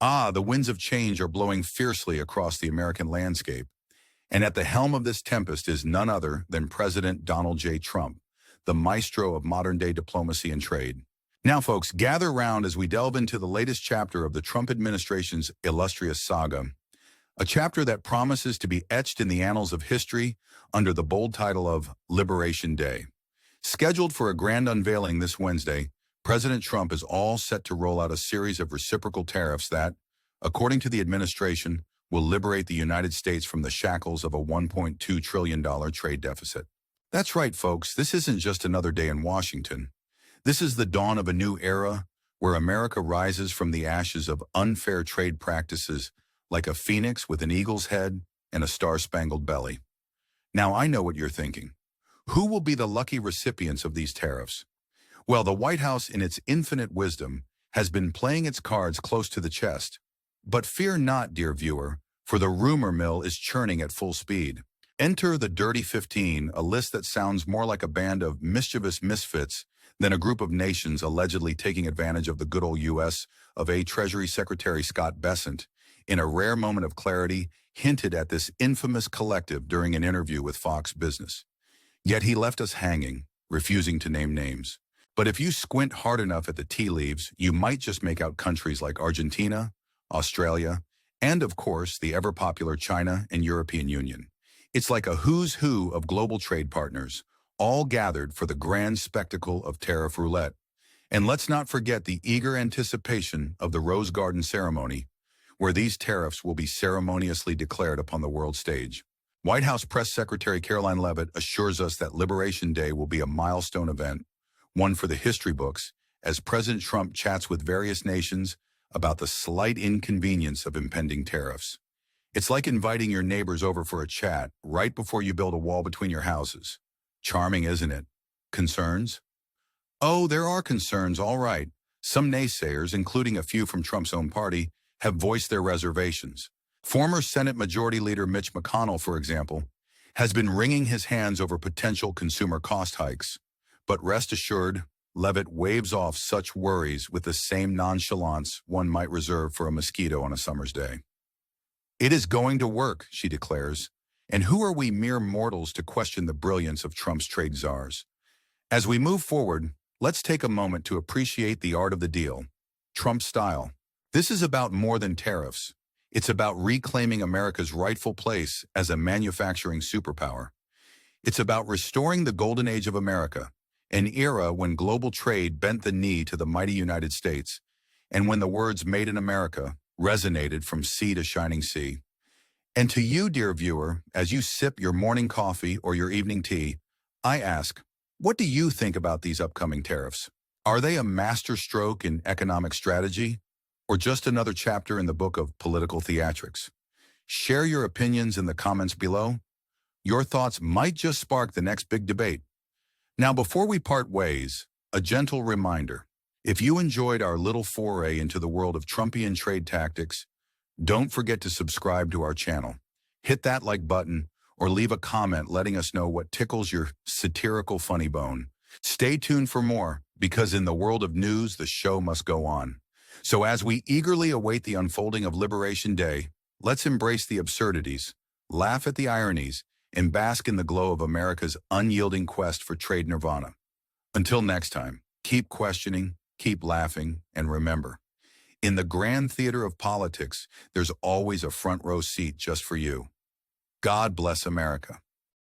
The winds of change are blowing fiercely across the American landscape, and at the helm of this tempest is none other than President Donald J. Trump, the maestro of modern-day diplomacy and trade. Now, folks, gather round as we delve into the latest chapter of the Trump administration's illustrious saga, a chapter that promises to be etched in the annals of history under the bold title of Liberation Day. Scheduled for a grand unveiling this Wednesday, President Trump is all set to roll out a series of reciprocal tariffs that, according to the administration, will liberate the United States from the shackles of a $1.2 trillion trade deficit. That's right, folks, this isn't just another day in Washington. This is the dawn of a new era where America rises from the ashes of unfair trade practices like a phoenix with an eagle's head and a star-spangled belly. Now, I know what you're thinking. Who will be the lucky recipients of these tariffs? Well, the White House, in its infinite wisdom, has been playing its cards close to the chest. But fear not, dear viewer, for the rumor mill is churning at full speed. Enter the Dirty 15, a list that sounds more like a band of mischievous misfits than a group of nations allegedly taking advantage of the good old U.S. of A. Treasury Secretary Scott Bessent, in a rare moment of clarity, hinted at this infamous collective during an interview with Fox Business. Yet he left us hanging, refusing to name names. But if you squint hard enough at the tea leaves, you might just make out countries like Argentina, Australia, and of course, the ever-popular China and European Union. It's like a who's who of global trade partners, all gathered for the grand spectacle of tariff roulette. And let's not forget the eager anticipation of the Rose Garden ceremony, where these tariffs will be ceremoniously declared upon the world stage. White House Press Secretary Karoline Leavitt assures us that Liberation Day will be a milestone event, one for the history books, as President Trump chats with various nations about the slight inconvenience of impending tariffs. It's like inviting your neighbors over for a chat right before you build a wall between your houses. Charming, isn't it? Concerns? Oh, there are concerns, all right. Some naysayers, including a few from Trump's own party, have voiced their reservations. Former Senate Majority Leader Mitch McConnell, for example, has been wringing his hands over potential consumer cost hikes. But rest assured, Leavitt waves off such worries with the same nonchalance one might reserve for a mosquito on a summer's day. It is going to work, she declares, and who are we mere mortals to question the brilliance of Trump's trade czars? As we move forward, let's take a moment to appreciate the art of the deal, Trump style. This is about more than tariffs. It's about reclaiming America's rightful place as a manufacturing superpower. It's about restoring the golden age of America, an era when global trade bent the knee to the mighty United States, and when the words "Made in America" resonated from sea to shining sea. And to you, dear viewer, as you sip your morning coffee or your evening tea, I ask, what do you think about these upcoming tariffs? Are they a masterstroke in economic strategy, or just another chapter in the book of political theatrics? Share your opinions in the comments below. Your thoughts might just spark the next big debate. Now, before we part ways, a gentle reminder. If you enjoyed our little foray into the world of Trumpian trade tactics, don't forget to subscribe to our channel. Hit that like button or leave a comment letting us know what tickles your satirical funny bone. Stay tuned for more, because in the world of news, the show must go on. So as we eagerly await the unfolding of Liberation Day, let's embrace the absurdities, laugh at the ironies, and bask in the glow of America's unyielding quest for trade nirvana. Until next time, keep questioning, keep laughing, and remember, in the grand theater of politics, there's always a front row seat just for you. God bless America.